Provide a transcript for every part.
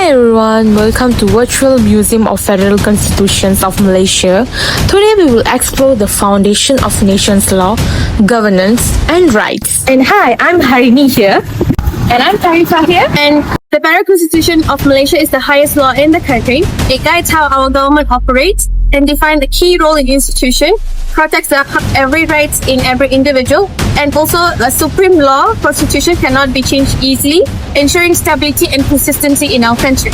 Hi everyone, welcome to Virtual Museum of Federal Constitutions of Malaysia. Today we will explore the foundation of nation's law, governance and rights. And hi, I'm Harini here. And I'm Tarifa here. And the Federal Constitution of Malaysia is the highest law in the country. It guides how our government operates and defines the key role in the institution, protects every rights in every individual, and also a supreme law constitution cannot be changed easily, ensuring stability and consistency in our country.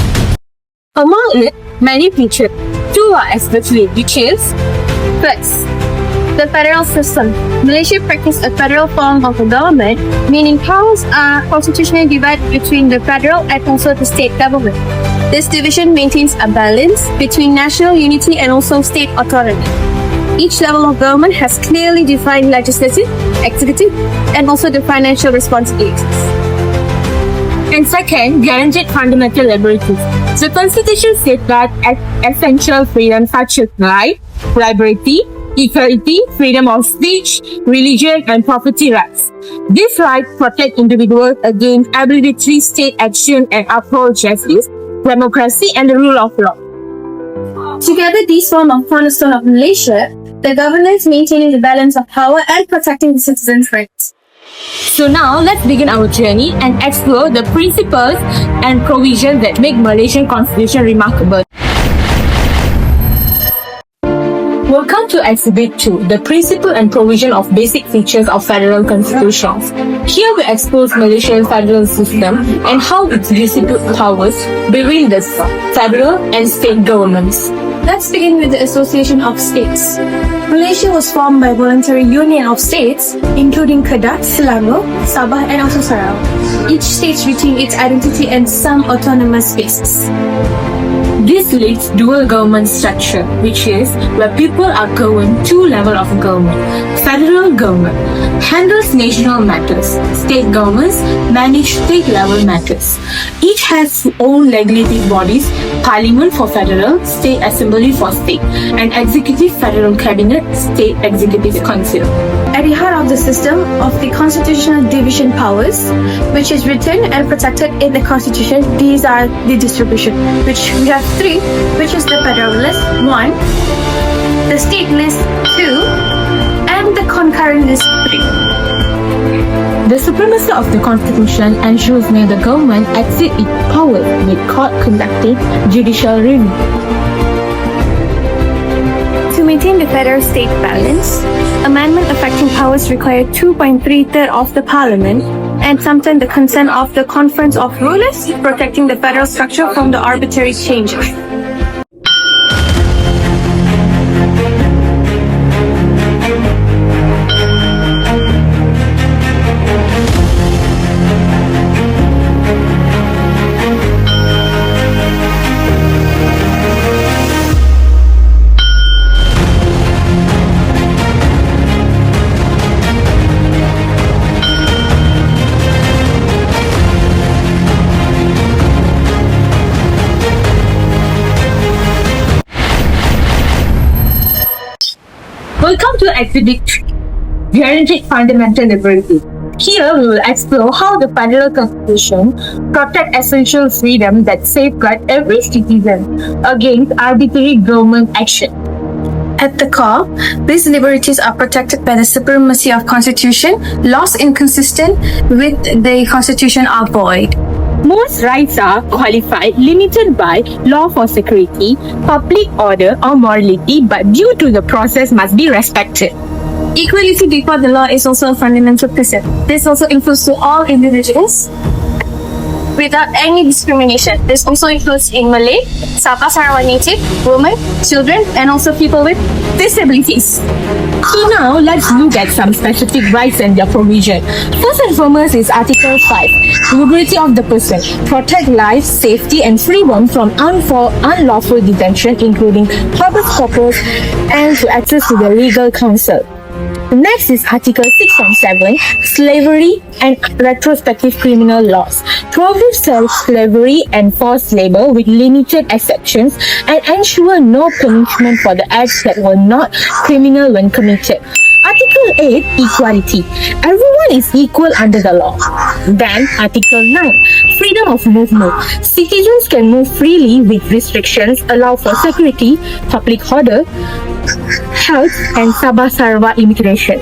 Among it, many feature. Two are especially, which is first, the federal system. Malaysia practices a federal form of government, meaning powers are constitutionally divided between the federal and also the state government. This division maintains a balance between national unity and also state autonomy. Each level of government has clearly defined legislative, executive, and also the financial responsibilities. And second, guaranteed fundamental liberties. The Constitution safeguards essential freedoms such as life, liberty, equality, freedom of speech, religion, and property rights. These rights protect individuals against arbitrary state action and uphold justice, democracy, and the rule of law. Together, these form a cornerstone of Malaysia, the governance maintaining the balance of power and protecting the citizens' rights. So now let's begin our journey and explore the principles and provisions that make Malaysian Constitution remarkable. Welcome to Exhibit 2, the principle and provision of basic features of federal constitutions. Here we explore Malaysia's federal system and how it distributes powers between the federal and state governments. Let's begin with the Association of States. Malaysia was formed by voluntary union of states, including Kedah, Selangor, Sabah, and also Sarawak. Each state retains its identity and some autonomous spaces. This leads dual government structure, which is where people are governed two levels of government. Federal government handles national matters. State governments manage state level matters. Each has its own legislative bodies, Parliament for federal, State Assembly for state, and Executive Federal Cabinet, State Executive Council. At the heart of the system of the constitutional division powers, which is written and protected in the Constitution, these are the distribution, which we have three, which is the federal list, 1, the state list, 2, and the concurrent list, 3. The supremacy of the Constitution ensures that the government exceeds its powers with court conducting judicial review. To maintain the federal-state balance, amendment affecting powers require 2.3% of the Parliament and sometimes the consent of the Conference of Rulers, protecting the federal structure from the arbitrary changes. Welcome to Exhibit 3, Guaranteed Fundamental Liberties. Here we will explore how the Federal Constitution protects essential freedom that safeguard every citizen against arbitrary government action. At the core, these liberties are protected by the supremacy of Constitution. Laws inconsistent with the Constitution are void. Most rights are qualified, limited by law for security, public order or morality, but due to the process must be respected. Equality before the law is also a fundamental precept. This also includes to all individuals without any discrimination. This also includes in Malay, Sabah Sarawak native, women, children, and also people with disabilities. So now let's look at some specific rights and their provision. First and foremost is Article 5, liberty of the person. Protect life, safety and freedom from unlawful detention, including habeas corpus, and to access to the legal counsel. Next is Article 6 and 7, slavery and retrospective criminal laws. Prohibit slavery and forced labor with limited exceptions and ensure no punishment for the acts that were not criminal when committed. Article 8, equality. Everyone is equal under the law. Then Article 9, freedom of movement. Citizens can move freely with restrictions, allow for security, public order, health, and Sabah Sarawak immigrations.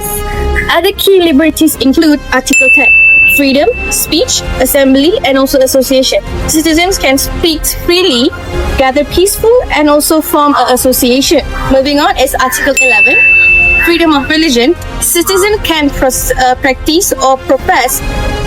Other key liberties include Article 10, freedom, speech, assembly, and also association. Citizens can speak freely, gather peaceful, and also form an association. Moving on is Article 11, freedom of religion. Citizens can practice or profess,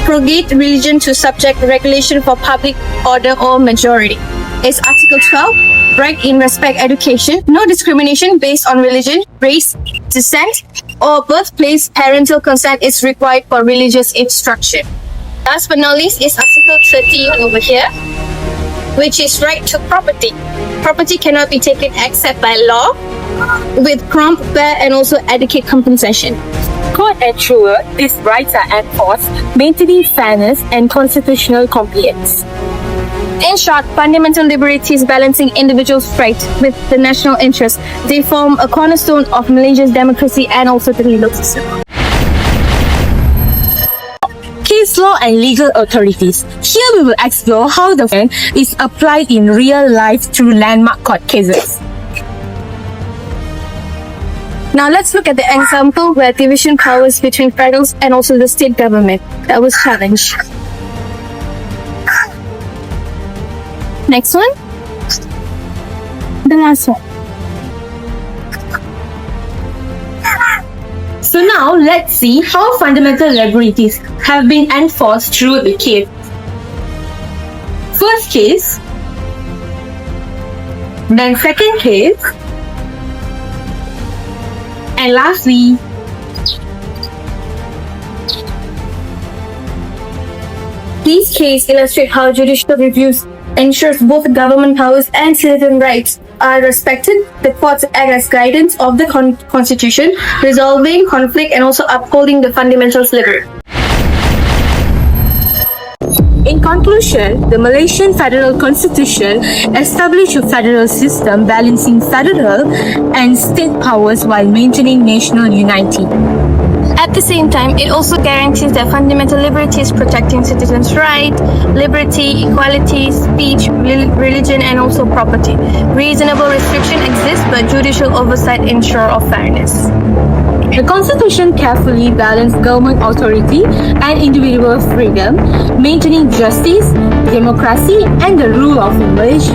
propagate religion to subject regulation for public order or majority. Is Article 12, right in respect education. No discrimination based on religion, race, descent, or birthplace. Parental consent is required for religious instruction. Last but not least is Article 13 over here, which is right to property. Property cannot be taken except by law, with prompt, fair, and also adequate compensation. Court ensure these rights are enforced, maintaining fairness and constitutional compliance. In short, fundamental liberties balancing individuals' rights with the national interest. They form a cornerstone of Malaysia's democracy and also the legal system. Case law and legal authorities. Here we will explore how the law is applied in real life through landmark court cases. Now let's look at the example where division powers between federal and also the state government that was challenged. Next one. The last one. So now let's see how fundamental liberties have been enforced through the case. First case, then second case, and lastly, These cases illustrate how judicial reviews ensures both government powers and citizen rights are respected. The courts act as guidance of the constitution, resolving conflict and also upholding the fundamental liberty. in conclusion, the Malaysian Federal Constitution established a federal system balancing federal and state powers while maintaining national unity. At the same time, it also guarantees that fundamental liberties protecting citizens' rights, liberty, equality, speech, religion, and also property. Reasonable restriction exists, but judicial oversight ensure of fairness. The Constitution carefully balanced government authority and individual freedom, maintaining justice, democracy, and the rule of Malaysia.